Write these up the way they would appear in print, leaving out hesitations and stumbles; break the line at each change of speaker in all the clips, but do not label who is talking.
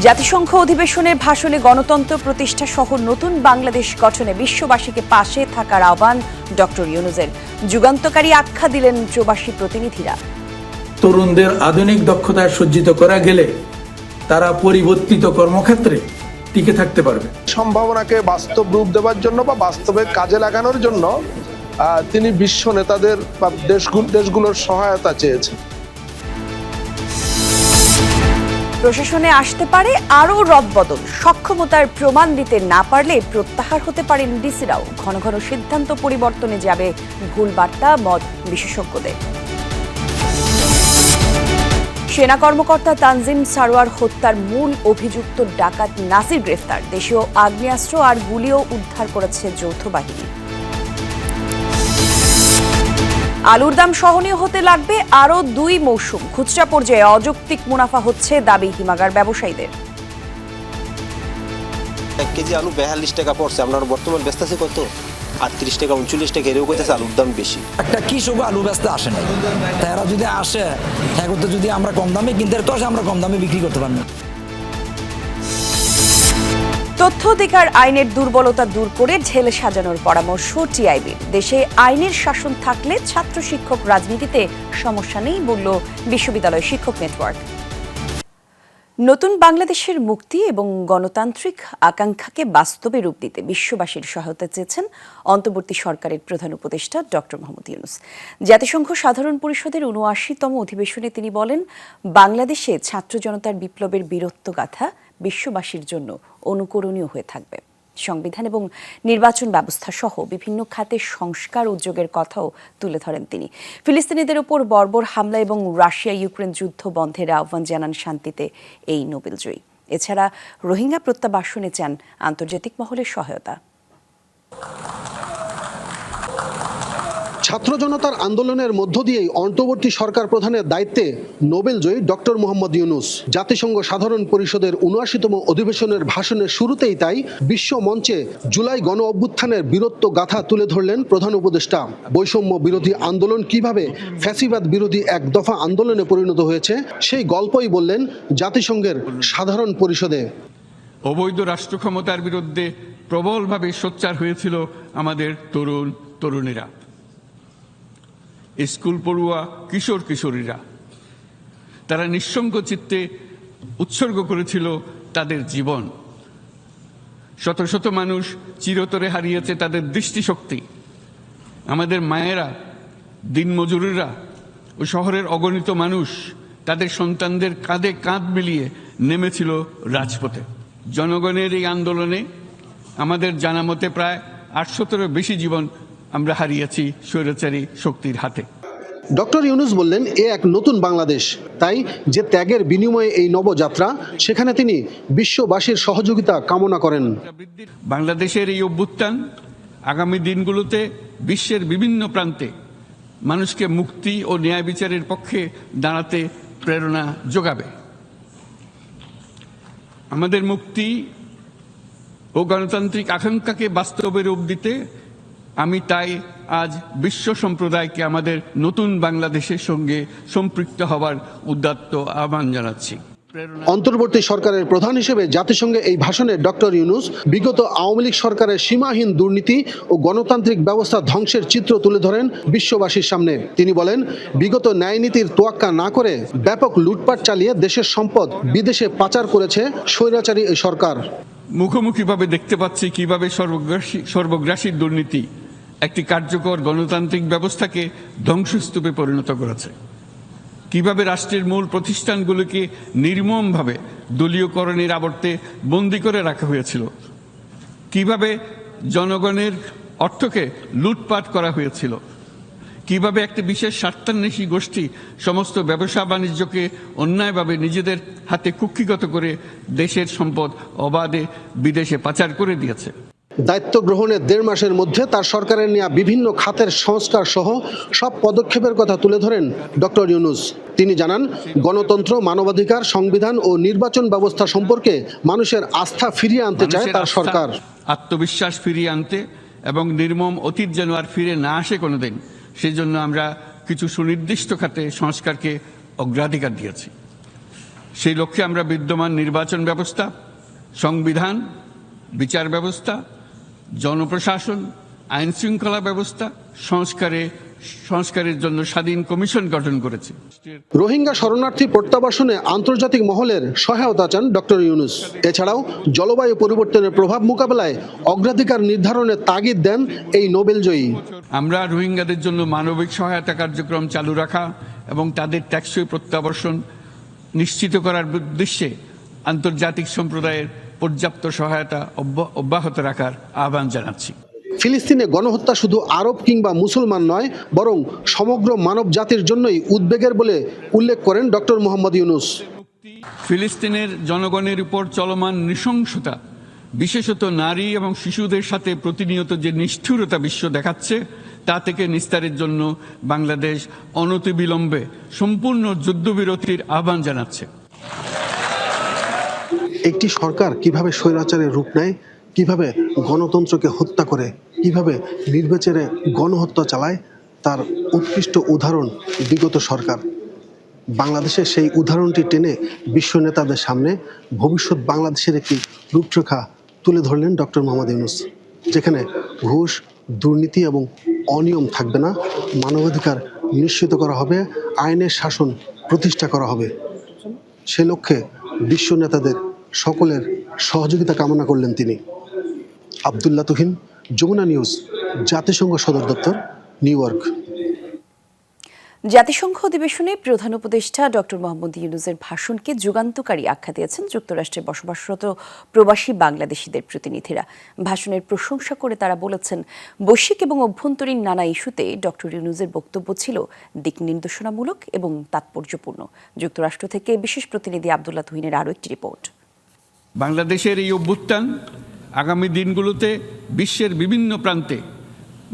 জাতিসংঘ অধিবেশনের ভাষণে গণতন্ত্র প্রতিষ্ঠা সহ নতুন বাংলাদেশ গঠনে বিশ্ববাসীকে পাশে থাকার আহ্বান ডক্টর ইউনূসের। যুগান্তকারী আখ্যা দিলেন প্রবাসী প্রতিনিধিরা।
তরুণদের আধুনিক দক্ষতায় সজ্জিত করা গেলে তারা পরিবর্তিত কর্মক্ষেত্রে টিকে থাকতে পারবে।
সম্ভাবনাকে বাস্তব রূপ দেওয়ার জন্য বা বাস্তবে কাজে লাগানোর জন্য তিনি বিশ্ব নেতাদের বা দেশগুলোর সহায়তা চেয়েছেন।
প্রশাসনে আসতে পারে আরও রদবদল। সক্ষমতার প্রমাণ দিতে না পারলে প্রত্যাহার হতে পারেন ডিসিরাও। ঘন ঘন সিদ্ধান্ত পরিবর্তনে যাবে ভুল বার্তা মত বিশেষজ্ঞদের। সেনা কর্মকর্তা তানজিম সারোয়ার হত্যার মূল অভিযুক্ত ডাকাত নাসির গ্রেফতার। দেশীয় আগ্নেয়াস্ত্র আর গুলিও উদ্ধার করেছে যৌথ বাহিনী। আলুর দাম সহনীয় হতে লাগবে আরও 2 মৌসুম। খুচরা পর্যায়ে অযৌক্তিক মুনাফা হচ্ছে দাবি হিমাগার ব্যবসায়ীদের।
1 কেজি আলু 42 টাকা পড়ছে, আপনার বর্তমান ব্যস্ত আছে কত? 38 টাকা 39 টাকা, এরকম কইতেছে আলুর দাম বেশি।
একটা কৃষক আলু ব্যস্ত আসে না, তারা যদি আসে এখন তো যদি আমরা কম দামে কিনতে তো আমরা কম দামে বিক্রি করতে পারবো।
তথ্য অধিকার আইনের দুর্বলতা দূর করে ঢেলে সাজানোর পরামর্শ টিআইবির। দেশে আইনের শাসন থাকলে ছাত্র শিক্ষক রাজনীতিতে সমস্যা নেই বলল বিশ্ববিদ্যালয় শিক্ষক নেটওয়ার্ক। নতুন বাংলাদেশের মুক্তি এবং গণতান্ত্রিক আকাঙ্ক্ষাকে বাস্তবে রূপ দিতে বিশ্ববাসীর সহায়তা চেয়েছেন অন্তর্বর্তী সরকারের প্রধান উপদেষ্টা ডক্টর মোহাম্মদ ইউনূস। জাতিসংঘ সাধারণ পরিষদের ৭৯তম অধিবেশনে তিনি বলেন, বাংলাদেশে ছাত্র জনতার বিপ্লবের বীরত্বগাথা বিশ্ববাসীর জন্য অনুকরণীয় হয়ে থাকবে। সংবিধান এবং নির্বাচন ব্যবস্থা সহ বিভিন্ন খাতে সংস্কার উদ্যোগের কথাও তুলে ধরেন তিনি। ফিলিস্তিনিদের উপর বর্বর হামলা এবং রাশিয়া ইউক্রেন যুদ্ধ বন্ধের আহ্বান জানান শান্তিতে এই নোবেলজয়ী। এছাড়া রোহিঙ্গা প্রত্যাবাসনে চান আন্তর্জাতিক মহলের সহায়তা।
ছাত্র জনতার আন্দোলনের মধ্য দিয়েই অন্তর্বর্তী সরকার প্রধানের দায়িত্বে নোবেলজয়ী ডক্টর মোহাম্মদ ইউনূস। জাতিসংঘ সাধারণ পরিষদের ৭৯তম অধিবেশনের ভাষণের শুরুতেই তাই বিশ্ব মঞ্চে জুলাই গণ অভ্যুত্থানের বীরত্ব গাথা তুলে ধরলেন প্রধান উপদেষ্টা। বৈষম্য বিরোধী আন্দোলন কিভাবে ফ্যাসিবাদ বিরোধী এক দফা আন্দোলনে পরিণত হয়েছে সেই গল্পই বললেন জাতিসংঘের সাধারণ পরিষদে।
অবৈধ রাষ্ট্র ক্ষমতার বিরুদ্ধে প্রবলভাবে সোচ্চার হয়েছিল আমাদের তরুণ তরুণীরা, স্কুল পড়ুয়া কিশোর কিশোরীরা। তারা নিঃসঙ্গ চিত্তে উৎসর্গ করেছিল তাদের জীবন। শত শত মানুষ চিরতরে হারিয়েছে তাদের দৃষ্টিশক্তি। আমাদের মায়েরা, দিনমজুরেরা ও শহরের অগণিত মানুষ তাদের সন্তানদের কাঁধে কাঁধ মিলিয়ে নেমেছিল রাজপথে। জনগণের এই আন্দোলনে আমাদের জানা মতে প্রায় ৮০০-এরও বেশি জীবন আমরা হারিয়েছি স্বৈরাচারী শক্তির হাতে।
ডক্টর ইউনূস বললেন, এ এক নতুন বাংলাদেশ। তাই যে ত্যাগের বিনিময়ে এই নবযাত্রা, সেখানে তিনি বিশ্ববাসীর সহযোগিতা কামনা করেন।
বাংলাদেশের এই অভ্যুত্থান আগামী দিনগুলোতে বিশ্বের বিভিন্ন প্রান্তে মানুষকে মুক্তি ও ন্যায় বিচারের পক্ষে দাঁড়াতে প্রেরণা যোগাবে। আমাদের মুক্তি ও গণতান্ত্রিক আকাঙ্ক্ষাকে বাস্তবে রূপ দিতে আমি তাই আজ বিশ্ব সম্প্রদায়কে আমাদের নতুন বাংলাদেশের সঙ্গে সম্পৃক্ত হওয়ার উদাত্ত আহ্বান জানাচ্ছি।
অন্তর্বর্তী সরকারের প্রধান হিসেবে জাতিসংঘে এই ভাষণে ডক্টর ইউনূস বিগত আওয়ামী লীগ সরকারের সীমাহীন দুর্নীতি ও গণতান্ত্রিক ব্যবস্থা ধ্বংসের চিত্র তুলে ধরেন বিশ্ববাসীর সামনে। তিনি বলেন, বিগত ন্যায় নীতির তোয়াক্কা না করে ব্যাপক লুটপাট চালিয়ে দেশের সম্পদ বিদেশে পাচার করেছে স্বৈরাচারী এই সরকার।
মুখোমুখিভাবে দেখতে পাচ্ছি কিভাবে সর্বগ্রাসী দুর্নীতি একটি কার্যকর গণতান্ত্রিক ব্যবস্থাকে ধ্বংসস্তূপে পরিণত করেছে। কিভাবে রাষ্ট্রের মূল প্রতিষ্ঠানগুলোকে নির্মমভাবে দলীয়করণের আবর্তে বন্দী করে রাখা হয়েছিল। কিভাবে জনগণের অর্থকে লুটপাট করা হয়েছিল। কিভাবে একটি বিশেষ স্বার্থান্বেষী গোষ্ঠী সমস্ত ব্যবসা বাণিজ্যকে অন্যায়ভাবে নিজেদের হাতে কুক্ষিগত করে দেশের সম্পদ অবাধে বিদেশে পাচার করে দিয়েছে।
দায়িত্ব গ্রহণের ১.৫ মাসের মধ্যে তার সরকারের নেওয়া বিভিন্ন খাতের সংস্কার সহ সব পদক্ষেপের কথা তুলে ধরেন ডক্টর ইউনূস। তিনি জানান, গণতন্ত্র, মানবাধিকার, সংবিধান ও নির্বাচন ব্যবস্থা সম্পর্কে মানুষের আস্থা ফিরিয়ে আনতে চায় তার সরকার।
আত্মবিশ্বাস ফিরিয়ে আনতে এবং নির্মম অতীত যেন আর ফিরে না আসে কোনোদিন, সেই জন্য আমরা কিছু সুনির্দিষ্ট খাতে সংস্কারকে অগ্রাধিকার দিয়েছি। সেই লক্ষ্যে আমরা বিদ্যমান নির্বাচন ব্যবস্থা, সংবিধান, বিচার ব্যবস্থা, জনপ্রশাসন, আইন শৃঙ্খলা ব্যবস্থা সংস্কারের জন্য স্বাধীন কমিশন গঠন করেছে।
রোহিঙ্গা শরণার্থী প্রত্যাবাসনে আন্তর্জাতিক মহলের সহায়তা চান ডক্টর ইউনূস। এছাড়াও জলবায়ু পরিবর্তনের প্রভাব মোকাবেলায় অগ্রাধিকার নির্ধারণের তাগিদ দেন এই নোবেলজয়ী।
আমরা রোহিঙ্গাদের জন্য মানবিক সহায়তা কার্যক্রম চালু রাখা এবং তাদের টেকসই প্রত্যাবাসন নিশ্চিত করার উদ্দেশ্যে আন্তর্জাতিক সম্প্রদায়ের পর্যাপ্ত সহায়তা অব্যাহত রাখার আহ্বান জানাচ্ছি।
ফিলিস্তিনে গণহত্যা শুধু আরব কিংবা মুসলমান নয়, বরং সমগ্র মানব জাতির জন্যই উদ্বেগের বলে উল্লেখ করেন ডক্টর মোহাম্মদ ইউনূস।
ফিলিস্তিনের জনগণের উপর চলমান নৃশংসতা, বিশেষত নারী এবং শিশুদের সাথে প্রতিনিয়ত যে নিষ্ঠুরতা বিশ্ব দেখাচ্ছে, তা থেকে নিস্তারের জন্য বাংলাদেশ অনতিবিলম্বে সম্পূর্ণ যুদ্ধবিরতির আহ্বান জানাচ্ছে।
একটি সরকার কিভাবে স্বৈরাচারের রূপ নেয়, কিভাবে গণতন্ত্রকে হত্যা করে, কিভাবে নির্বিচারে গণহত্যা চালায়, তার উৎকৃষ্ট উদাহরণ বিগত সরকার। বাংলাদেশের সেই উদাহরণটি টেনে বিশ্ব নেতাদের সামনে ভবিষ্যৎ বাংলাদেশের একটি রূপরেখা তুলে ধরলেন ডক্টর মোহাম্মদ ইউনূস, যেখানে ঘুষ, দুর্নীতি এবং অনিয়ম থাকবে না, মানবাধিকার নিশ্চিত করা হবে, আইনের শাসন প্রতিষ্ঠা করা হবে। সে লক্ষ্যে বিশ্ব নেতাদের সকলের সহযোগিতা কামনা করলেন তিনি। আব্দুল্লাহ তুহিন, যমুনা নিউজ, জাতিসংঘ সদর দপ্তর, নিউ ইয়র্ক।
জাতিসংঘ অধিবেশনে প্রধান উপদেষ্টা ডক্টর মোহাম্মদ ইউনূসের ভাষণকে যুগান্তকারী আখ্যা দিয়েছেন যুক্তরাষ্ট্রে বসবাসরত প্রবাসী বাংলাদেশিদের প্রতিনিধিরা। ভাষণের প্রশংসা করে তারা বলেছেন, বৈশ্বিক এবং অভ্যন্তরীণ নানা ইস্যুতে ডক্টর ইউনূসের বক্তব্য ছিল দিক নির্দেশনামূলক এবং তাৎপর্যপূর্ণ। যুক্তরাষ্ট্র থেকে বিশেষ প্রতিনিধি আব্দুল্লাহ তুহিনের আরও একটি রিপোর্ট।
বাংলাদেশের এই অভ্যুত্থান আগামী দিনগুলোতে বিশ্বের বিভিন্ন প্রান্তে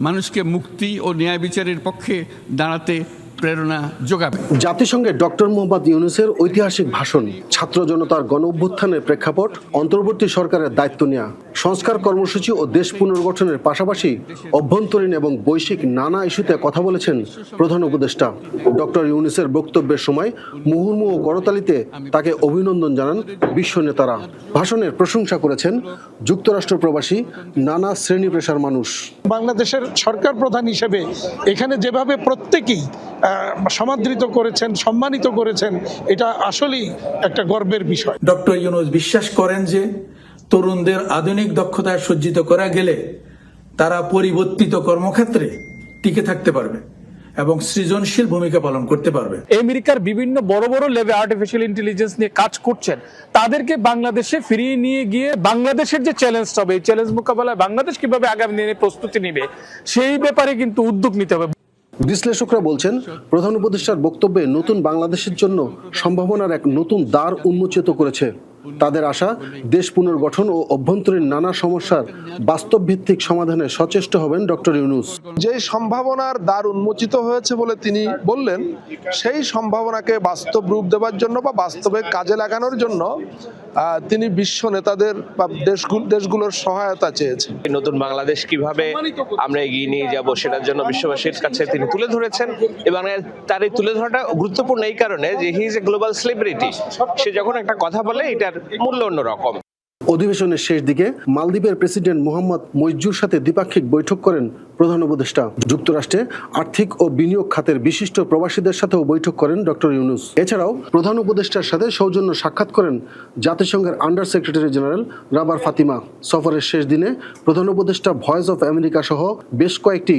মানুষকে মুক্তি ও ন্যায় বিচারের পক্ষে দাঁড়াতে প্রেরণা যোগাবে।
জাতিসংঘে ডক্টর মোহাম্মদ ইউনূসের ঐতিহাসিক ভাষণ, ছাত্র জনতার গণ অভ্যুত্থানের প্রেক্ষাপট, অন্তর্বর্তী সরকারের দায়িত্ব নেওয়া, সংস্কার কর্মসূচি ও দেশ পুনর্গঠনের পাশাপাশি অভ্যন্তরীণ এবং বৈশ্বিক নানা ইস্যুতে কথা বলেছেন প্রধান উপদেষ্টা। ডক্টর ইউনূসের বক্তব্যের সময় মুহুর্মুহু করতালিতে তাকে অভিনন্দন জানান বিশ্ব নেতারা। ভাষণের প্রশংসা করেছেন যুক্তরাষ্ট্র প্রবাসী নানা শ্রেণী পেশার মানুষ।
বাংলাদেশের সরকার প্রধান হিসেবে এখানে যেভাবে প্রত্যেকেই সমাদৃত করেছেন, সম্মানিত করেছেন, এটা আসলেই একটা গর্বের বিষয়।
ডক্টর ইউনূস বিশ্বাস করেন যে তরুণদের আধুনিক দক্ষতায় সজ্জিত করা গেলে তারা পরিবর্তিত কর্মক্ষেত্রে টিকে থাকতে পারবে এবং সৃজনশীল ভূমিকা পালন করতে পারবে।
আমেরিকার বিভিন্ন বড় বড় লেভেলে আর্টিফিশিয়াল ইন্টেলিজেন্স নিয়ে কাজ করছেন, তাদেরকে বাংলাদেশে ফিরিয়ে নিয়ে গিয়ে বাংলাদেশের যে চ্যালেঞ্জ হবে, এই চ্যালেঞ্জ মোকাবেলায় বাংলাদেশ কিভাবে আগামী দিনে প্রস্তুতি নেবে, সেই ব্যাপারে কিন্তু উদ্যোগ নিতে হবে।
বিশ্লেষকরা বলছেন, প্রধান উপদেষ্টার বক্তব্যে নতুন বাংলাদেশের জন্য সম্ভাবনার এক নতুন দ্বার উন্মোচিত করেছে। তাদের আশা, দেশ পুনর্গঠন ও অভ্যন্তরীণ নানা সমস্যার বাস্তব ভিত্তিক সমাধানে সচেষ্ট হবেন ডক্টর ইউনূস।
যে সম্ভাবনার দ্বার উন্মোচিত হয়েছে বলে তিনি বললেন, সেই সম্ভাবনাকে বাস্তব রূপ দেওয়ার জন্য বা বাস্তবে কাজে লাগানোর জন্য তিনি বিশ্ব নেতাদের বা দেশগুলোর সহায়তা চেয়েছেন।
নতুন বাংলাদেশ কিভাবে আমরা এগিয়ে নিয়ে যাব সেটার জন্য বিশ্ববাসীর কাছে তিনি তুলে ধরেছেন, এবং তার এই তুলে ধরাটা গুরুত্বপূর্ণ এই কারণে যে he is a global celebrity. সে যখন একটা কথা বলে এটার মূল্য অন্যরকম।
অধিবেশনের শেষ দিকে মালদ্বীপের প্রেসিডেন্ট মোহাম্মদ মইজুর সাথে দ্বিপাক্ষিক বৈঠক করেন প্রধান উপদেষ্টা। যুক্তরাষ্ট্রে আর্থিক ও বিনিয়োগ খাতের বিশিষ্ট প্রবাসীদের সাথেও বৈঠক করেন ডক্টর ইউনূস। এছাড়াও প্রধান উপদেষ্টার সাথে সৌজন্য সাক্ষাৎ করেন জাতিসংঘের under secretary general rubber Fatima. সফরের শেষ দিনে প্রধান উপদেষ্টা ভয়েস অফ আমেরিকা সহ বেশ কয়েকটি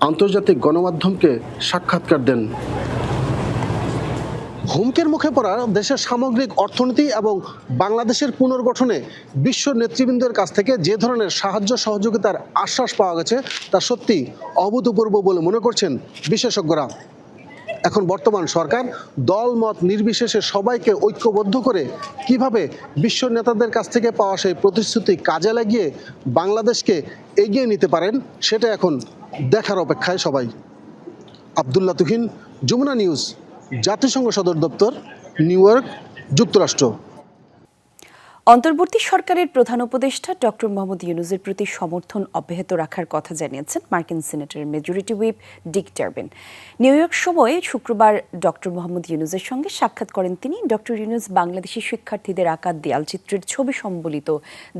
আন্তর্জাতিক গণমাধ্যমকে সাক্ষাৎকার দেন। হুমকির মুখে পড়া দেশের সামগ্রিক অর্থনীতি এবং বাংলাদেশের পুনর্গঠনে বিশ্ব নেতৃবৃন্দের কাছ থেকে যে ধরনের সাহায্য সহযোগিতার আশ্বাস পাওয়া গেছে তা সত্যি অভূতপূর্ব বলে মনে করছেন বিশেষজ্ঞরা। এখন বর্তমান সরকার দল মত নির্বিশেষে সবাইকে ঐক্যবদ্ধ করে কিভাবে বিশ্ব নেতাদের কাছ থেকে পাওয়া সেই প্রতিশ্রুতি কাজে লাগিয়ে বাংলাদেশকে এগিয়ে নিতে পারেন, সেটা এখন দেখার অপেক্ষায় সবাই। আব্দুল্লাহ তুহিন, যমুনা নিউজ, জাতিসংঘ সদর দপ্তর, নিউ ইয়র্ক, যুক্তরাষ্ট্র।
অন্তর্বর্তী সরকারের প্রধান উপদেষ্টা ডক্টর মোহাম্মদ ইউনূসের প্রতি সমর্থন অব্যাহত রাখার কথা জানিয়েছেন মার্কিন সিনেটের মেজরিটি হুইপ ডিক ডারবিন। নিউ ইয়র্ক সময়ে শুক্রবার ডক্টর মোহাম্মদ ইউনূসের সঙ্গে সাক্ষাৎ করেন তিনি। ডক্টর ইউনূস বাংলাদেশি শিক্ষার্থীদের আঁকা দেয়ালচিত্রের ছবি সম্বলিত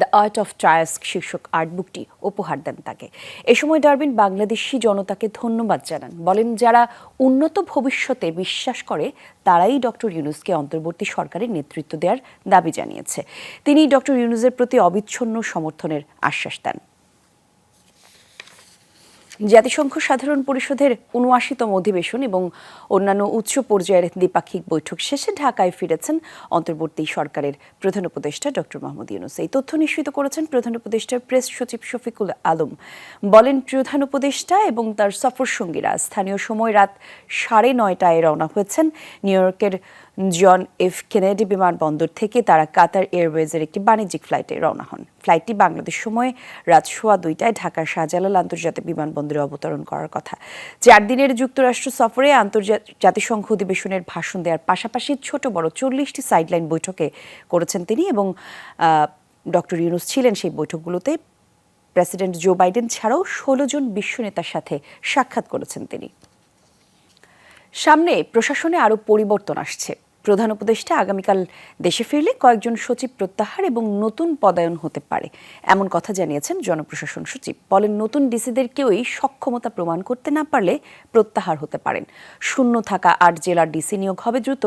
দ্য আর্ট অফ ট্রায়াস্ক শীর্ষক আর্টবুকটি উপহার দেন তাকে। এ সময় ডারবিন বাংলাদেশি জনতাকে ধন্যবাদ জানান, বলেন যারা উন্নত ভবিষ্যতে বিশ্বাস করে তারাই ডক্টর ইউনূসকে অন্তর্বর্তী সরকারের নেতৃত্ব দেওয়ার দাবি জানিয়েছে। তিনি ডক্টর ইউনূসের প্রতি অবিচ্ছিন্ন সমর্থনের আশ্বাস দেন। জাতিসংঘ সাধারণ পরিষদের ৭৯তম অধিবেশন এবং অন্যান্য উচ্চ পর্যায়ের দ্বিপাক্ষিক বৈঠক শেষে ঢাকায় ফিরেছেন অন্তর্বর্তী সরকারের প্রধান উপদেষ্টা ডক্টর মোহাম্মদ ইউনূস। এই তথ্য নিশ্চিত করেছেন প্রধান উপদেষ্টার প্রেস সচিব শফিকুল আলম। বলেন, প্রধান উপদেষ্টা এবং তার সফর সঙ্গীরা স্থানীয় সময় রাত ৯:৩০টায় রওনা হয়েছেন। নিউ ইয়র্কের জন এফ কেনেডি বিমানবন্দর থেকে তারা কাতার এয়ারওয়েজের একটি বাণিজ্যিক ফ্লাইটে রওনা হন। ফ্লাইটটি বাংলাদেশ সময় রাত ২:১২টায় ঢাকার শাহজালাল আন্তর্জাতিক বিমানবন্দরে অবতরণ করার কথা। ৪ দিনের যুক্তরাষ্ট্র সফরে জাতিসংঘ অধিবেশনের ভাষণ দেওয়ার পাশাপাশি ছোট বড় ৪০টি সাইডলাইন বৈঠকে করেছেন তিনি এবং ডক্টর ইউনূস ছিলেন সেই বৈঠকগুলোতে। প্রেসিডেন্ট জো বাইডেন ছাড়াও ১৬ জন বিশ্ব নেতার সাথে সাক্ষাৎ করেছেন তিনি। সামনে প্রশাসনে আরও পরিবর্তন আসছে। প্রধান উপদেষ্টা আগামীকাল দেশে ফিরলে কয়েকজন সচিব প্রত্যাহার এবং নতুন পদায়ন হতে পারে, এমন কথা জানিয়েছেন জনপ্রশাসন সচিব। বলেন, নতুন ডিসিদের কেউই সক্ষমতা প্রমাণ করতে না পারলে প্রত্যাহার হতে পারেন। শূন্য থাকা ৮ জেলার ডিসি নিয়োগ হবে দ্রুত।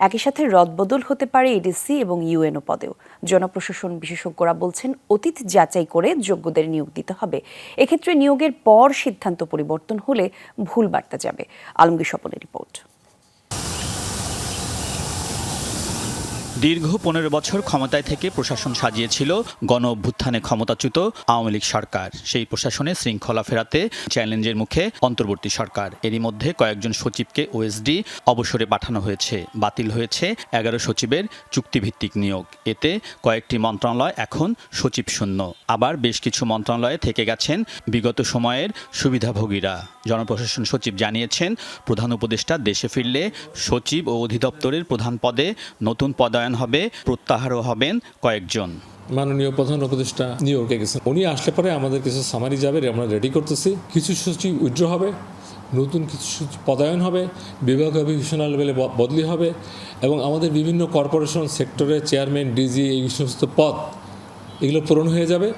একই সাথে রদবদল হতে পারে এডিসি এবং ইউএনও পদেও। জনপ্রশাসন বিশেষজ্ঞরা বলছেন, অতীত যাচাই করে যোগ্যদের নিয়োগ দিতে হবে। এক্ষেত্রে নিয়োগের পর সিদ্ধান্ত পরিবর্তন হলে ভুল বার্তা যাবে। আলমগীর স্বপনের রিপোর্ট।
দীর্ঘ ১৫ বছর ক্ষমতায় থেকে প্রশাসন সাজিয়েছিল গণ অভ্যুত্থানে ক্ষমতাচ্যুত আওয়ামী লীগ সরকার। সেই প্রশাসনে শৃঙ্খলা ফেরাতে চ্যালেঞ্জের মুখে অন্তর্বর্তী সরকার। এরই মধ্যে কয়েকজন সচিবকে ওএসডি অবসরে পাঠানো হয়েছে। বাতিল হয়েছে ১১ সচিবের চুক্তিভিত্তিক নিয়োগ। এতে কয়েকটি মন্ত্রণালয় এখন সচিব শূন্য। আবার বেশ কিছু মন্ত্রণালয়ে থেকে গেছেন বিগত সময়ের সুবিধাভোগীরা। জনপ্রশাসন সচিব জানিয়েছেন, প্রধান উপদেষ্টা দেশে ফিরলে সচিব ও অধিদপ্তরের প্রধান পদে নতুন পদায়ন হবে, প্রত্যাহারও হবেন কয়েকজন।
মাননীয় প্রধান উপদেষ্টা নিউ ইয়র্কে গেছেন, উনি আসলে পরে আমাদের কিছু সামারি যাবে, আমরা রেডি করতেছি। কিছু সচিব উইথড্র হবে, নতুন কিছু সচিব পদায়ন হবে, বিভাগীয় অফিসার লেভেলে বদলি হবে এবং আমাদের বিভিন্ন কর্পোরেশন সেক্টরে চেয়ারম্যান, ডিজি এই সমস্ত পদ এগুলো পূরণ হয়ে যাবে।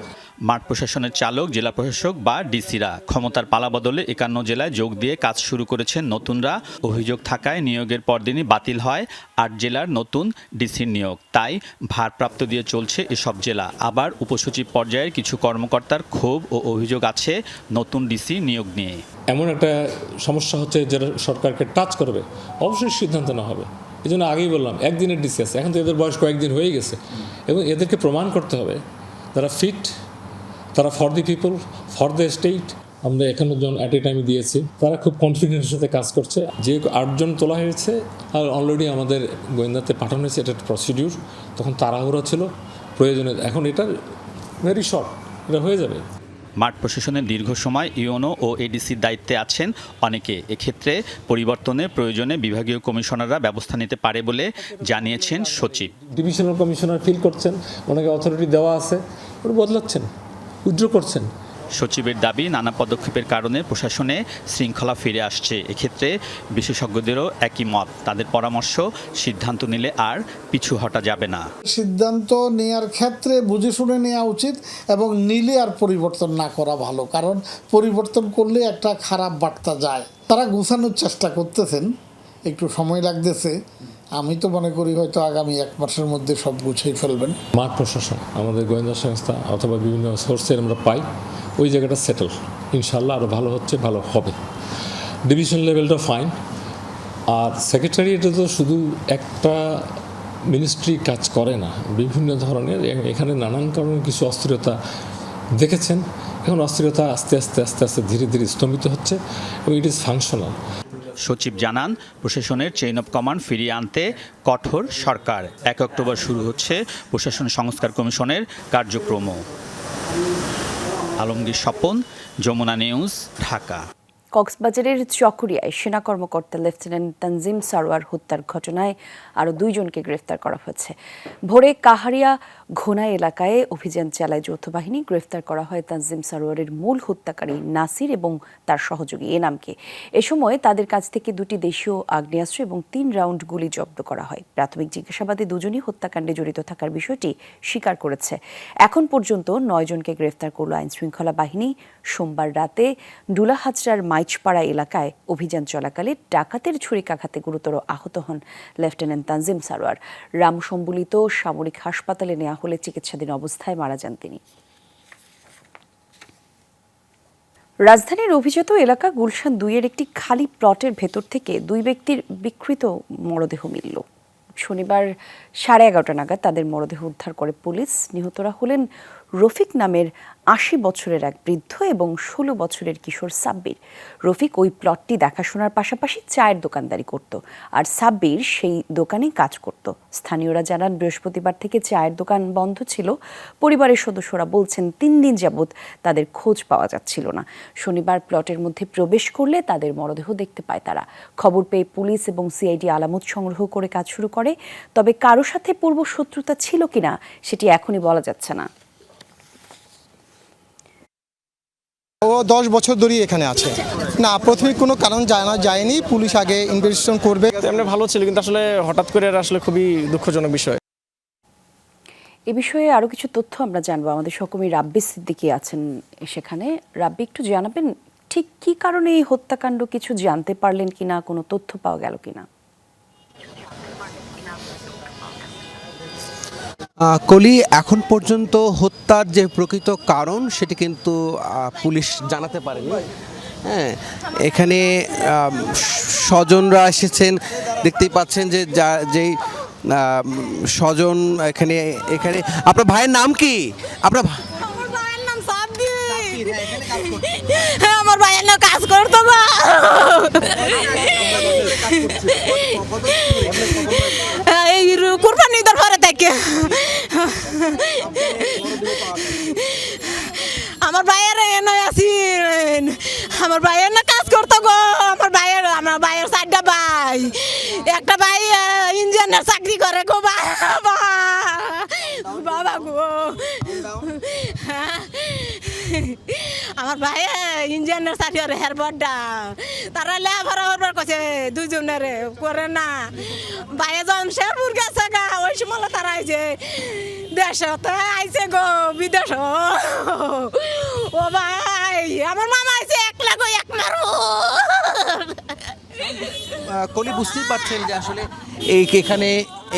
মাঠ প্রশাসনের চালক, জেলা প্রশাসক বা ডিসিরা ক্ষমতার পালাবদলে ৫১ জেলায় যোগ দিয়ে কাজ শুরু করেছেন নতুনরা। অভিযোগ থাকায় নিয়োগের পরদিনই বাতিল হয় ৮ জেলার নতুন ডিসির নিয়োগ। তাই ভারপ্রাপ্ত দিয়ে চলছে এসব জেলা। আবার উপসচিব পর্যায়ের কিছু কর্মকর্তার ক্ষোভ ও অভিযোগ আছে নতুন ডিসি নিয়োগ নিয়ে।
এমন একটা সমস্যা হচ্ছে যেটা সরকারকে টাচ করবে, অবশ্যই সিদ্ধান্ত নেওয়া হবে। এই জন্য আগেই বললাম, একদিনের ডিসি আছে, এখন তো এদের বয়স কয়েকদিন হয়ে গেছে এবং এদেরকে প্রমাণ করতে হবে তারা ফিট, তারা for the people, for the state. আমরা ৫১ জন অ্যাট এ টাইমে দিয়েছি, তারা খুব কনফিডেন্সের সাথে কাজ করছে। যে ৮ জন তোলা হয়েছে আর অলরেডি আমাদের গোয়েন্দাতে পাঠানো হয়েছে, এটা একটা প্রসিডিউর। তখন তাড়াহুড়ো ছিল, প্রয়োজনে। এখন এটা ভেরি শর্ট, এটা হয়ে যাবে।
মাঠ প্রশাসনের দীর্ঘ সময় ইউএনও ও এডিসির দায়িত্বে আছেন অনেকে। এক্ষেত্রে পরিবর্তনের প্রয়োজনে বিভাগীয় কমিশনাররা ব্যবস্থা নিতে পারে বলে জানিয়েছেন সচিব।
ডিভিশনাল কমিশনার ফিল করছেন, ওনাকে অথরিটি দেওয়া আছে, ওরা বদলাচ্ছেন, উইথড্র করছেন।
সচিবের দাবি, নানা পদক্ষেপের কারণে প্রশাসনে শৃঙ্খলা ফিরে আসছে। এক্ষেত্রে বিশেষজ্ঞদেরও একই মত। তাদের পরামর্শ, সিদ্ধান্ত নিলে আর পিছু হটা যাবে না।
সিদ্ধান্ত নেওয়ার ক্ষেত্রে বুঝে শুনে নেওয়া উচিত এবং নিলে আর পরিবর্তন না করা ভালো, কারণ পরিবর্তন করলে একটা খারাপ বার্তা যায়। তারা গুছানোর চেষ্টা করতেছেন, একটু সময় লাগতেছে। আমি তো মনে করি হয়তো আগামী ১ মাসের মধ্যে সব গুছিয়ে ফেলবেন।
মাঠ প্রশাসন, আমাদের গোয়েন্দা সংস্থা অথবা বিভিন্ন সোর্সের আমরা পাই, ওই জায়গাটা সেটেল, ইনশাল্লাহ আরও ভালো হচ্ছে, ভালো হবে। ডিভিশন লেভেলটা ফাইন। আর সেক্রেটারিয়েটে তো শুধু একটা মিনিস্ট্রি কাজ করে না, বিভিন্ন ধরনের, এখানে নানান ধরনের কিছু অস্থিরতা দেখেছেন। এখন অস্থিরতা আস্তে আস্তে ধীরে ধীরে স্তম্ভিত হচ্ছে এবং ইট ইজ ফাংশনাল।
সচিব জানান, প্রশাসনের চেইন অব কমান্ড ফিরিয়ে আনতে কঠোর সরকার। ১ অক্টোবর শুরু হচ্ছে প্রশাসন সংস্কার কমিশনের কার্যক্রমও। আলমগীর স্বপন, যমুনা নিউজ, ঢাকা।
কক্সবাজারের চকরিয়ায় সেনা কর্মকর্তা লেফটেন্যান্ট তানজিম সারোয়ার হত্যার ঘটনায় আরও ২ জনকে গ্রেফতার করা হয়েছে। ভোরে কাহারিয়া ঘোনা এলাকায় অভিযান চালায় যৌথ বাহিনী। গ্রেফতার করা হয় তানজিম সারোয়ারের মূল হত্যাকারী নাসির এবং তার সহযোগী এনামকে। এ সময় তাদের কাছ থেকে 2টি দেশীয় আগ্নেয়াস্ত্র এবং 3 রাউন্ড গুলি জব্দ করা হয়। প্রাথমিক জিজ্ঞাসাবাদে দুজনই হত্যাকাণ্ডে জড়িত থাকার বিষয়টি স্বীকার করেছে। এখন পর্যন্ত 9 জনকে গ্রেফতার করল আইন শৃঙ্খলা বাহিনী। সোমবার রাতে ডুলাহাজরার মাইচপাড়া এলাকায় অভিযান চলাকালে ডাকাতের ছুরিকাঘাতে গুরুতর আহত হন লেফটেন্যান্ট তানজিম সারোয়ার। রামসম্বলিত সামরিক হাসপাতালে নেওয়া হলে চিকিৎসাধীন অবস্থায় মারা যান তিনি। রাজধানীর অভিজাত এলাকা গুলশান 2-এর একটি খালি প্লটের ভেতর থেকে 2 ব্যক্তির বিকৃত মরদেহ মিলল। শনিবার 11:30 নাগাদ তাদের মরদেহ উদ্ধার করে পুলিশ। নিহতরা হলেন রফিক নামের 80 বছরের এক বৃদ্ধ এবং 16 বছরের কিশোর সাব্বির। রফিক ওই প্লটটি দেখাশোনার পাশাপাশি চায়ের দোকানদারি করত, আর সাব্বির সেই দোকানে কাজ করত। স্থানীয়রা জানান, বৃহস্পতিবার থেকে চায়ের দোকান বন্ধ ছিল। পরিবারের সদস্যরা বলছেন 3 দিন যাবৎ তাদের খোঁজ পাওয়া যাচ্ছিল না। শনিবার প্লটের মধ্যে প্রবেশ করলে তাদের মরদেহ দেখতে পায় তারা। খবর পেয়ে পুলিশ এবং সিআইডি আলামত সংগ্রহ করে কাজ শুরু করে। তবে কারো সাথে পূর্ব শত্রুতা ছিল কিনা সেটি এখনই বলা যাচ্ছে না।
ও 10 বছর ধরেই এখানে আছে। না, প্রাথমিক কোনো কারণ জানা যায়নি। পুলিশ আগে ইনভেস্টিগেশন করবে।
এমনি ভালো ছিল, কিন্তু আসলে হঠাৎ করে আসলে খুবই দুঃখজনক বিষয়।
এ বিষয়ে আরো কিছু তথ্য আমরা জানবো। আমাদের সহকর্মী রাব্বি সিদ্দিকী আছেন সেখানে। রাব্বি, একটু জানাবেন ঠিক কি কারণে এই হত্যাকাণ্ড, কিছু জানতে পারলেন কিনা, কোনো তথ্য পাওয়া গেল কিনা?
কলি, এখন পর্যন্ত হত্যার যে প্রকৃত কারণ সেটি কিন্তু পুলিশ জানাতে পারেনি। হ্যাঁ, এখানে স্বজনরা এসেছেন, দেখতেই পাচ্ছেন যে যেই স্বজন এখানে এখানে আপনার ভাইয়ের নাম কি? আপনার
ভাইয়ের নাম সাব্বির। হ্যাঁ, আমার ভাইয়ের নাম কাজ করতো না। এই কুরবানি ঈদের পরে থেকে আমার ভাইয়ের এনে আছেন। আমার ভাইয়ের না কাজ করতো গো। আমার ভাইয়ের 4টা ভাই। একটা ভাই ইঞ্জিনিয়ার চাকরি করে গো। বাবা গো, আমার ভাই ইঞ্জিনিয়ার চাকরি করে হেরবড্ডা। তারা লেখাপড়া করবার কাছে 2 জনের করে না। ভাইয়ে যখন শেরপুর গেছে গা, ওই সময় তারা আইছে দেশে আইছে গো, বিদেশ। ও ভাই, আমার মামা আইছে 1 লাখ 1 মারো।
কলি, বুঝতেই পারছেন যে আসলে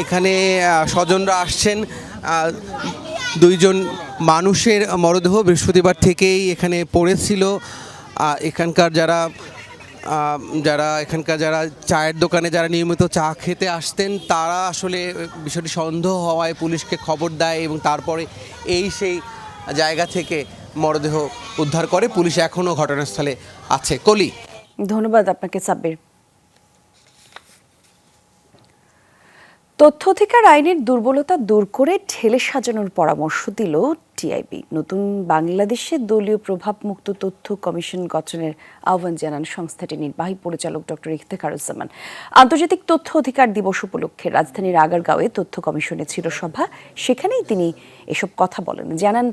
এখানে স্বজনরা আসছেন। 2 জন মানুষের মরদেহ বৃহস্পতিবার থেকেই এখানে পড়েছিল। এখানকার যারা চায়ের দোকানে যারা নিয়মিত চা খেতে আসতেন, তারা আসলে বিষয়টি সন্দেহ হওয়ায় পুলিশকে খবর দেয় এবং তারপরে সেই জায়গা থেকে মরদেহ উদ্ধার করে। পুলিশ এখনও ঘটনাস্থলে আছে। কলি,
ধন্যবাদ আপনাকে সাব্বির। তথ্য অধিকার আইনের দুর্বলতা দূর করে ঢেলে সাজানোর পরামর্শ দিল টিআইবি। নতুন বাংলাদেশে দলীয় প্রভাবমুক্ত তথ্য কমিশন গঠনের আহ্বান জানান সংস্থাটির নির্বাহী পরিচালক ডক্টর ইফতেখারুজ্জামান। আন্তর্জাতিক তথ্য অধিকার দিবস উপলক্ষে রাজধানীর আগারগাঁওয়ে তথ্য কমিশনে ছিল সভা। সেখানেই তিনি এসব কথা বলেন। জানান,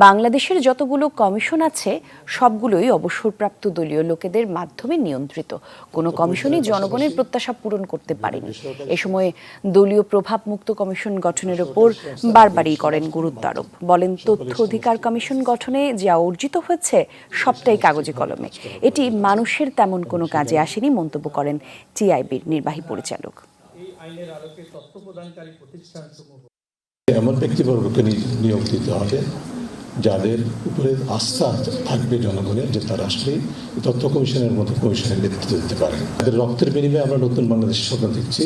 বাংলাদেশের যতগুলো কমিশন আছে সবগুলোই অবসরপ্রাপ্ত দলীয় লোকেদের মাধ্যমে নিয়ন্ত্রিত। কোনো কমিশনই জনগণের প্রত্যাশা পূরণ করতে পারেনি। এ সময় দলীয় প্রভাবমুক্ত কমিশন গঠনের উপর বারবারই করেন গুরুত্ব আরোপ। বলেন, তথ্য অধিকার কমিশন গঠনে যা অর্জিত হয়েছে সবটাই কাগজে কলমে। এটি মানুষের তেমন কোনো কাজে আসেনি মন্তব্য করেন টিআইবির নির্বাহী পরিচালক।
এমন ব্যক্তিবর্গকে নিয়োগ দিতে হবে যাদের উপরে আস্থা থাকবে জনগণের, যে তারা আসলে তথ্য কমিশনের মতো কমিশনের নেতৃত্ব দিতে পারে। তাদের রক্তের বিনিময়ে আমরা নতুন বাংলাদেশের স্বপ্ন দিচ্ছি।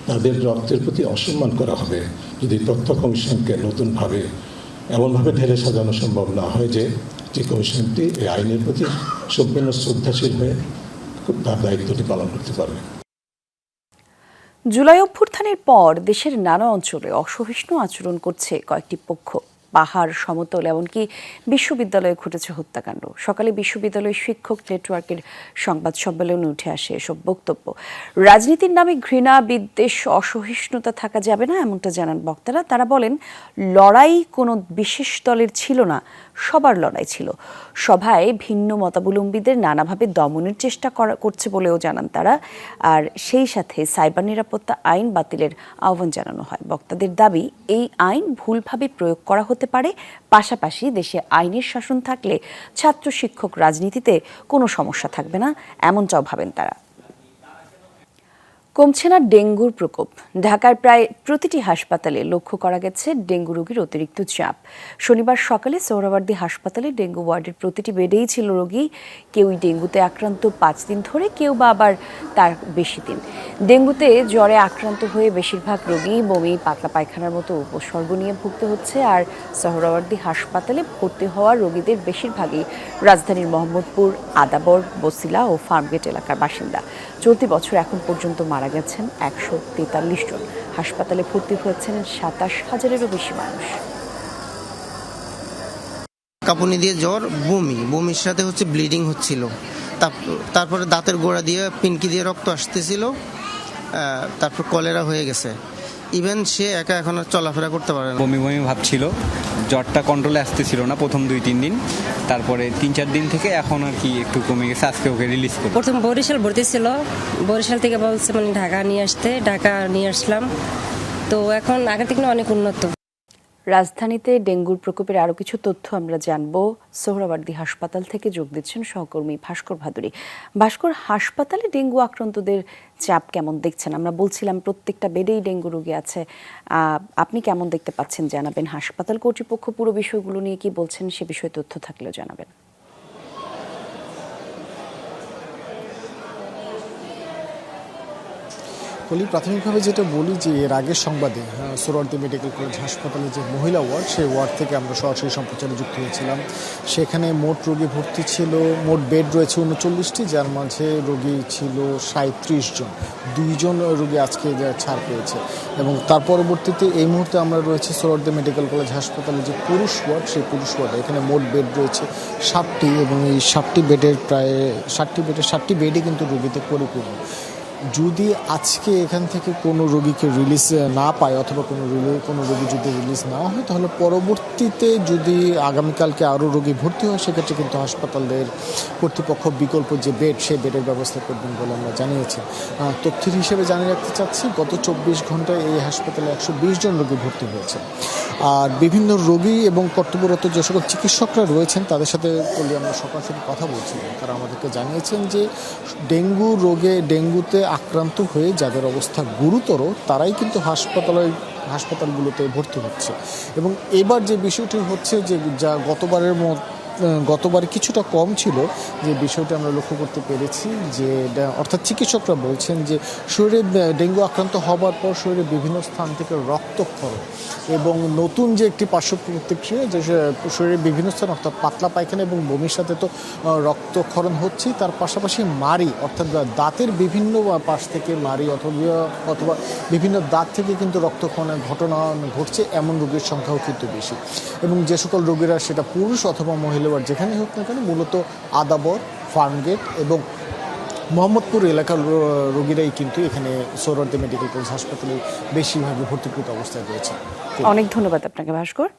তাদের রক্তের প্রতি অসম্মান করা হবে যদি তথ্য কমিশনকে নতুনভাবে এমনভাবে ঢেলে সাজানো সম্ভব না হয় যে কমিশনটি এই আইনের প্রতি সম্পূর্ণ শ্রদ্ধাশীল হয়ে তার দায়িত্বটি পালন করতে পারবে।
জুলাই অভ্যুত্থানের পর দেশের নানা অঞ্চলে অসহিষ্ণু আচরণ করছে কয়েকটি পক্ষ। পাহাড় সমতল এমনকি বিশ্ববিদ্যালয়ে ঘটেছে হত্যাকাণ্ড। সকালে বিশ্ববিদ্যালয় শিক্ষক নেটওয়ার্কের সংবাদ সম্মেলনে উঠে আসে এসব বক্তব্য। রাজনীতির নামে ঘৃণা, বিদ্বেষ, অসহিষ্ণুতা থাকা যাবে না এমনটা জানান বক্তারা। তারা বলেন, লড়াই কোনো বিশেষ দলের ছিল না, সবার লড়াই ছিল। সভায় ভিন্ন মতাবলম্বীদের নানাভাবে দমনের চেষ্টা করছে বলেও জানান তারা। আর সেই সাথে সাইবার নিরাপত্তা আইন বাতিলের আহ্বান জানানো হয়। বক্তাদের দাবি, এই আইন ভুলভাবে প্রয়োগ করা হতে পারে। পাশাপাশি দেশে আইনের শাসন থাকলে ছাত্র শিক্ষক রাজনীতিতে কোনো সমস্যা থাকবে না, এমনটাও ভাবেন তারা। কমছে না ডেঙ্গুর প্রকোপ। ঢাকার প্রায় প্রতিটি হাসপাতালে লক্ষ্য করা গেছে ডেঙ্গু রোগীর অতিরিক্ত চাপ। শনিবার সকালে সোহরাওয়ার্দী হাসপাতালে ডেঙ্গু ওয়ার্ডের প্রতিটি বেডেই ছিল রোগী। কেউই ডেঙ্গুতে আক্রান্ত 5 দিন ধরে, কেউ বা আবার তার বেশি দিন। ডেঙ্গুতে জ্বরে আক্রান্ত হয়ে বেশিরভাগ রোগী বমি, পাতলা পায়খানার মতো উপসর্গ নিয়ে ভুগতে হচ্ছে। আর সোহরাওয়ার্দী হাসপাতালে ভর্তি হওয়া রোগীদের বেশিরভাগই রাজধানীর মোহাম্মদপুর, আদাবর, বসিলা ও ফার্মগেট এলাকার বাসিন্দা। চলতি বছর এখন পর্যন্ত মারা গেছেন 143 জন। হাসপাতালে ভর্তি হয়েছেন 27,000-এরও বেশি মানুষ।
কাঁপুনি দিয়ে জ্বর, বমির সাথে হচ্ছে ব্লিডিং হচ্ছিল। তারপরে দাঁতের গোড়া দিয়ে পিনকি দিয়ে রক্ত আসতেছিল। তারপর কলেরা হয়ে গেছে। ইভেন সে একা এখন আর চলাফেরা করতে পারে না।
বমি ভাবছিল, জ্বরটা কন্ট্রোলে আসতেছিল না প্রথম 2-3 দিন, তারপরে 3-4 দিন থেকে এখন আর কি একটু কমে গেছে। আজকে ওকে রিলিজ করব।
প্রথম বরিশাল ভর্তি ছিল, বরিশাল থেকে বলছে মানে ঢাকা নিয়ে আসতে, ঢাকা নিয়ে আসলাম। তো এখন আগের থেকে অনেক উন্নত।
রাজধানীতে ডেঙ্গুর প্রকোপের আরও কিছু তথ্য আমরা জানবো। সোহরাওয়ার্দী হাসপাতাল থেকে যোগ দিচ্ছেন সহকর্মী ভাস্কর ভাদুরী। ভাস্কর, হাসপাতালে ডেঙ্গু আক্রান্তদের চাপ কেমন দেখছেন? আমরা বলছিলাম প্রত্যেকটা বেডেই ডেঙ্গু রোগী আছে, আপনি কেমন দেখতে পাচ্ছেন জানাবেন। হাসপাতাল কর্তৃপক্ষ পুরো বিষয়গুলো নিয়ে কি বলছেন সে বিষয়ে তথ্য থাকলেও জানাবেন।
প্রাথমিকভাবে যেটা বলি যে এর আগের সংবাদে সোহরাওয়ার্দী মেডিকেল কলেজ হাসপাতালে যে মহিলা ওয়ার্ড, সেই ওয়ার্ড থেকে আমরা সরাসরি সম্প্রচারে যুক্ত হয়েছিলাম। সেখানে মোট রোগী ভর্তি ছিল, মোট বেড রয়েছে 39টি, যার মাঝে রোগী ছিল 37 জন। 2 জন রোগী আজকে ছাড় পেয়েছে। এবং তার পরবর্তীতে এই মুহূর্তে আমরা রয়েছে সোহরাওয়ার্দী মেডিকেল কলেজ হাসপাতালে যে পুরুষ ওয়ার্ড, সেই পুরুষ ওয়ার্ডে এখানে মোট বেড রয়েছে 7টি এবং এই 7টি বেডের প্রায় 7টি বেডই কিন্তু রোগীতে পরিপূর্ণ। যদি আজকে এখান থেকে কোনো রোগীকে রিলিজ না পায় অথবা কোনো রোগী যদি রিলিজ না হয়, তাহলে পরবর্তীতে যদি আগামীকালকে আরও রোগী ভর্তি হয়, সেক্ষেত্রে কিন্তু হাসপাতালের কর্তৃপক্ষ বিকল্প যে বেড, সেই বেডের ব্যবস্থা করবেন বলে আমরা জানিয়েছি। তথ্যের হিসেবে জানিয়ে রাখতে চাচ্ছি, গত 24 ঘন্টায় এই হাসপাতালে 120 জন রোগী ভর্তি হয়েছে। আর বিভিন্ন রোগী এবং কর্তব্যরত যে সকল চিকিৎসকরা রয়েছেন তাদের সাথে আমরা সরাসরি কথা বলছিলাম। তারা আমাদেরকে জানিয়েছেন যে ডেঙ্গুতে আক্রান্ত হয়ে যাদের অবস্থা গুরুতর, তারাই কিন্তু হাসপাতালগুলোতে ভর্তি হচ্ছে। এবং এবার যে বিষয়টি হচ্ছে যে যা গতবারে কিছুটা কম ছিল, যে বিষয়টা আমরা লক্ষ্য করতে পেরেছি যে অর্থাৎ চিকিৎসকরা বলছেন যে শরীরে ডেঙ্গু আক্রান্ত হবার পর শরীরে বিভিন্ন স্থান থেকে রক্তক্ষরণ এবং নতুন যে একটি পার্শ্ব প্রতিক্রিয়া, যে শরীরের বিভিন্ন স্থান অর্থাৎ পাতলা পায়খানা এবং বমির সাথে তো রক্তক্ষরণ হচ্ছেই, তার পাশাপাশি মাড়ি অর্থাৎ দাঁতের বিভিন্ন পাশ থেকে মাড়ি অথবা বিভিন্ন দাঁত থেকে কিন্তু রক্তক্ষরণের ঘটনা ঘটছে, এমন রোগীর সংখ্যাও কিন্তু বেশি। এবং যে সকল রোগীরা, সেটা পুরুষ অথবা মহিলা, যেখানে হোক না কেন, মূলত আদাবর, ফার্মগেট এবং মোহাম্মদপুর এলাকার রোগীরাই কিন্তু এখানে সোহরাওয়ার্দী মেডিকেল কলেজ হাসপাতালে বেশিরভাগই ভর্তিকৃত অবস্থায় রয়েছে।
অনেক ধন্যবাদ আপনাকে ভাস্কর।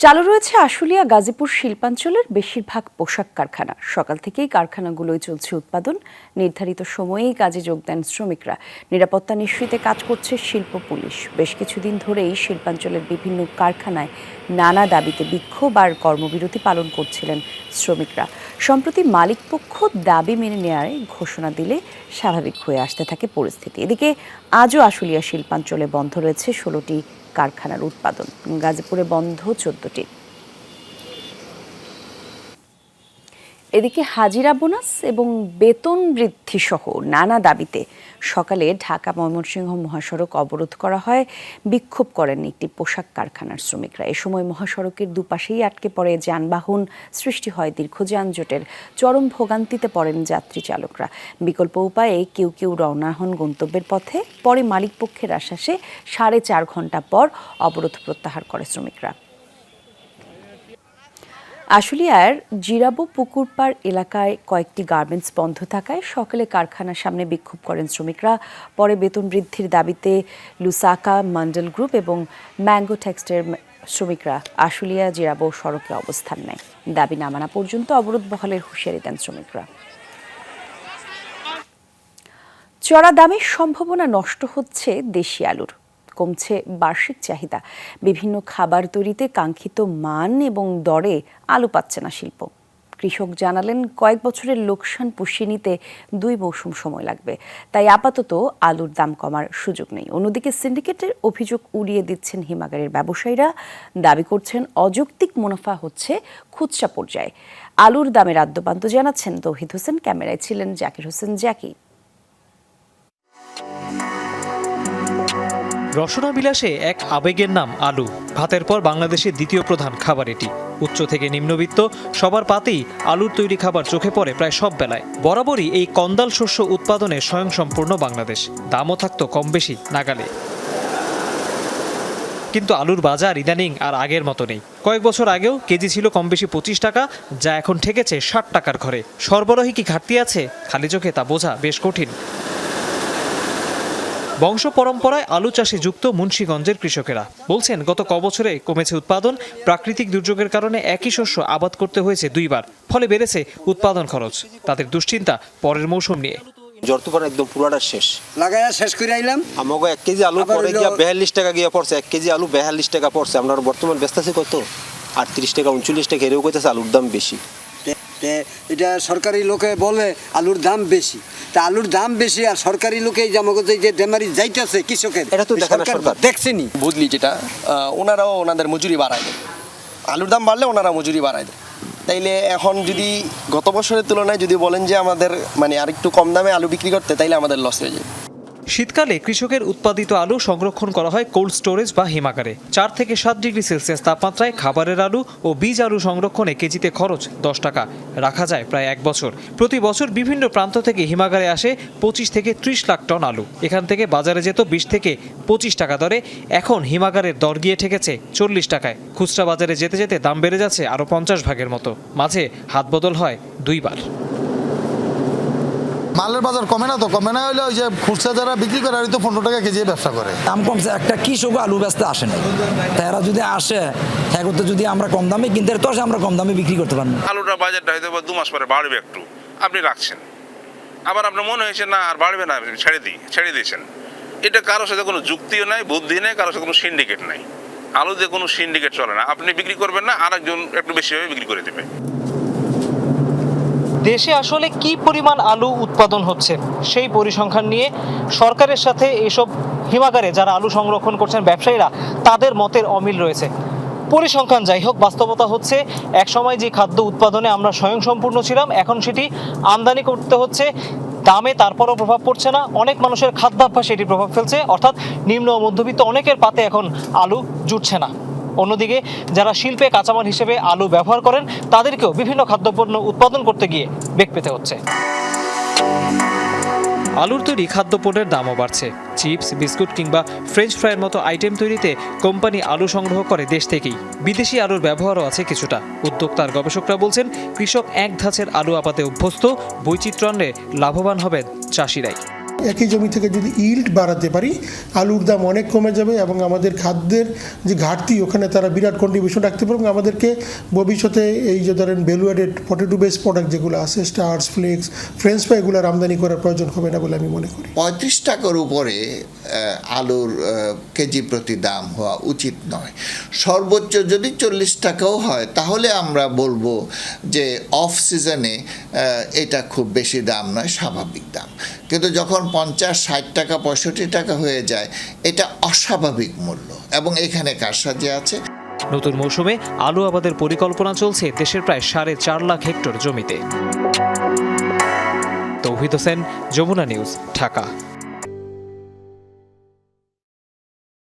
চালু রয়েছে আশুলিয়া, গাজীপুর শিল্পাঞ্চলের বেশিরভাগ পোশাক কারখানা। সকাল থেকেই কারখানাগুলোয় চলছে উৎপাদন। নির্ধারিত সময়েই কাজে যোগ দেন শ্রমিকরা। নিরাপত্তা নিশ্চিতে কাজ করছে শিল্প পুলিশ। বেশ কিছুদিন ধরেই শিল্পাঞ্চলের বিভিন্ন কারখানায় নানা দাবিতে বিক্ষোভ আর কর্মবিরতি পালন করছিলেন শ্রমিকরা। সম্প্রতি মালিকপক্ষ দাবি মেনে নেওয়ার ঘোষণা দিলে স্বাভাবিক হয়ে আসতে থাকে পরিস্থিতি। এদিকে আজও আশুলিয়া শিল্পাঞ্চলে বন্ধ রয়েছে 16টি কারখানার উৎপাদন। গাজীপুরে বন্ধ 14টি। এদিকে হাজিরা বোনাস এবং বেতন বৃদ্ধি সহ নানা দাবিতে সকালে ঢাকা ময়মনসিংহ মহাসড়ক অবরোধ করা হয়। বিক্ষোভ করেন একটি পোশাক কারখানার শ্রমিকরা। এ সময় মহাসড়কের দুপাশেই আটকে পড়ে যানবাহন, সৃষ্টি হয় দীর্ঘ যানজটের। চরম ভোগান্তিতে পড়েন যাত্রী চালকরা। বিকল্প উপায়ে কেউ রওনা হন গন্তব্যের পথে। পরে মালিকপক্ষের আশ্বাসে 4.5 ঘন্টা পর অবরোধ প্রত্যাহার করে শ্রমিকরা। আশুলিয়ার জিরাবো পুকুরপাড় এলাকায় কয়েকটি গার্মেন্টস বন্ধ থাকায় সকালে কারখানার সামনে বিক্ষোভ করেন শ্রমিকরা। পরে বেতন বৃদ্ধির দাবিতে লুসাকা মন্ডল গ্রুপ এবং ম্যাঙ্গো টেক্সটাইল শ্রমিকরা আশুলিয়া জিরাবো সড়কে অবস্থান নেয়। দাবি না মানা পর্যন্ত অবরোধ বহালের হুঁশিয়ারি দেন শ্রমিকরা। চড়া দামের সম্ভাবনা নষ্ট হচ্ছে দেশি আলুর, কমছে বার্ষিক চাহিদা। বিভিন্ন খাবার তৈরিতে কাঙ্ক্ষিত মান এবং দরে আলু পাচ্ছে না শিল্প। কৃষক জানালেন কয়েক বছরের লোকসান পুষিয়ে নিতে 2 মৌসুম সময় লাগবে, তাই আপাতত আলুর দাম কমার সুযোগ নেই। অন্যদিকে সিন্ডিকেটের অভিযোগ উড়িয়ে দিচ্ছেন হিমাগারের ব্যবসায়ীরা, দাবি করছেন অযৌক্তিক মুনাফা হচ্ছে খুচরা পর্যায়ে। আলুর দামের আদ্যপান্ত জানাচ্ছেন তৌহিদ হোসেন, ক্যামেরায় ছিলেন জাকির হোসেন জাকি।
রসনা বিলাসে এক আবেগের নাম আলু। ভাতের পর বাংলাদেশের দ্বিতীয় প্রধান খাবার এটি। উচ্চ থেকে নিম্নবিত্ত সবার পাতেই আলুর তৈরি খাবার চোখে পড়ে প্রায় সব বেলায়। বরাবরই এই কন্দাল শস্য উৎপাদনে স্বয়ংসম্পূর্ণ বাংলাদেশ, দামও থাকতো কম বেশি নাগালে। কিন্তু আলুর বাজার ইদানিং আর আগের মতো নেই। কয়েক বছর আগেও কেজি ছিল কম বেশি 25 টাকা, যা এখন ঠেকেছে 60 টাকার ঘরে। সরবরাহে কি ঘাটতি আছে? খালি চোখে তা বোঝা বেশ কঠিন। বংশ পরম্পরায় আলু চাষে যুক্ত মুন্সিগঞ্জের কৃষকেরা বলছেন গত কবছরে কমেছে উৎপাদন। প্রাকৃতিক দুর্যোগের কারণে একই শস্য আবাদ করতে হয়েছে 2 বার, ফলে বেড়েছে উৎপাদন খরচ। তাদের দুশ্চিন্তা পরের মৌসুম নিয়ে।
জ্বর তুফান একদম পুরাটা শেষ লাগাইয়া শেষ করে আইলাম। আমাকে 1 কেজি আলু পরে গিয়া 42 টাকা গিয়া পড়ছে। 1 কেজি আলু 42 টাকা পড়ছে। আমরা বর্তমান বেচতেছি কত? 38 টাকা 39 টাকা। এরও কইতেছে আলুর দাম বেশি।
এটা সরকারি লোকে বলে আলুর দাম বেশি, তা আলুর দাম বেশি আর সরকারি লোকে যে ডেমারি যাইতেছে কৃষকের, এটা তো সরকার দেখছেনি।
বুঝলি যেটা ওনারাও ওনাদের মজুরি বাড়ায় দেয়। আলুর দাম বাড়লে ওনারা মজুরি বাড়ায় দেয়। তাইলে এখন যদি গত বছরের তুলনায় যদি বলেন যে আমাদের মানে আরেকটু কম দামে আলু বিক্রি করতে, তাইলে আমাদের লস হয়ে যায়।
শীতকালে কৃষকের উৎপাদিত আলু সংরক্ষণ করা হয় কোল্ড স্টোরেজ বা হিমাগারে। 4 থেকে 7 ডিগ্রি সেলসিয়াস তাপমাত্রায় খাবারের আলু ও বীজ আলু সংরক্ষণে কেজিতে খরচ 10 টাকা। রাখা যায় প্রায় 1 বছর। প্রতি বছর বিভিন্ন প্রান্ত থেকে হিমাগারে আসে 25 থেকে 30 লাখ টন আলু। এখান থেকে বাজারে যেত 20 থেকে 25 টাকা দরে, এখন হিমাগারের দর গিয়ে ঠেকেছে 40 টাকায়। খুচরা বাজারে যেতে যেতে দাম বেড়ে যাচ্ছে আরও 50 ভাগের মতো। মাঝে হাত বদল হয় 2 বার।
মালের বাজার কমে না, তো কমে না হলে ওই যে খুচরা যারা বিক্রি করে তো 15 টাকা কেজি ব্যবসা করে।
দাম কমছে, একটা কৃষক আলু বেচতে আসে না। তারা যদি আসে করতে, যদি আমরা কম দামে কিনতে তো আমরা কম দামে বিক্রি করতে পারবো।
আলুটা বাজারটা হয়তো 2 মাস পরে বাড়বে একটু, আপনি রাখছেন, আবার আপনার মনে হয়েছে না আর বাড়বে না, ছেড়ে দিয়েছেন। এটা কারোর সাথে কোনো যুক্তিও নাই, বুদ্ধি নেই, কারোর সাথে কোনো সিন্ডিকেট নাই। আলুতে কোনো সিন্ডিকেট চলে না। আপনি বিক্রি করবেন না, আর একজন একটু বেশিভাবে বিক্রি করে দেবে।
দেশে আসলে কি পরিমাণ আলু উৎপাদন হচ্ছে সেই পরিসংখ্যান নিয়ে সরকারের সাথে এসব হিমাগারে যারা আলু সংরক্ষণ করছেন ব্যবসায়ীরা, তাদের মতের অমিল রয়েছে। পরিসংখ্যান যাই হোক, বাস্তবতা হচ্ছে এক সময় যে খাদ্য উৎপাদনে আমরা স্বয়ংসম্পূর্ণ ছিলাম, এখন সেটি আমদানি করতে হচ্ছে। দামে তারপরও প্রভাব পড়ছে না, অনেক মানুষের খাদ্যাভ্যাসে এটি প্রভাব ফেলছে। অর্থাৎ নিম্ন ও মধ্যবিত্ত অনেকের পাতে এখন আলু জুটছে না। অন্যদিকে যারা শিল্পে কাঁচামাল হিসেবে আলু ব্যবহার করেন, তাদেরকেও বিভিন্ন খাদ্যপণ্য উৎপাদন করতে গিয়ে বেগ পেতে হচ্ছে। আলুর তৈরি খাদ্যপণ্যের দামও বাড়ছে। চিপস, বিস্কুট কিংবা ফ্রেঞ্চ ফ্রাইয়ের মতো আইটেম তৈরিতে কোম্পানি আলু সংগ্রহ করে দেশ থেকেই। বিদেশি আলুর ব্যবহারও আছে কিছুটা। উদ্যোক্তার গবেষকরা বলছেন কৃষক এক ধাঁচের আলু আপাতে অভ্যস্ত, বৈচিত্র্য আনলে লাভবান হবেন চাষিরাই।
একই জমি থেকে যদি ইল্ড বাড়াতে পারি, আলুর দাম অনেক কমে যাবে এবং আমাদের খাদ্যের যে ঘাটতি, ওখানে তারা বিরাট কন্ট্রিবিউশন রাখতে পারবে। আমাদেরকে ভবিষ্যতে এই যে ধরেন value added potato base product যেগুলো আছে, স্টার্স, ফ্লেক্স, ফ্রেঞ্চ ফ্রাই, এগুলোর আমদানি করার প্রয়োজন হবে না বলে আমি মনে করি।
35 টাকার উপরে আলুর কেজি প্রতি দাম হওয়া উচিত নয়। সর্বোচ্চ যদি 40 টাকাও হয়, তাহলে আমরা বলবো যে অফ সিজনে এটা খুব বেশি দাম নয়, স্বাভাবিক দাম। কিন্তু যখন 50, 60 টাকা, 65 টাকা হয়ে যায়, এটা অস্বাভাবিক মূল্য এবং এখানে কারসাজি আছে।
নতুন মৌসুমে আলু আবাদের পরিকল্পনা চলছে দেশের প্রায় 4.5 লাখ হেক্টর জমিতে। তৌহিদ হোসেন, যমুনা নিউজ, ঢাকা।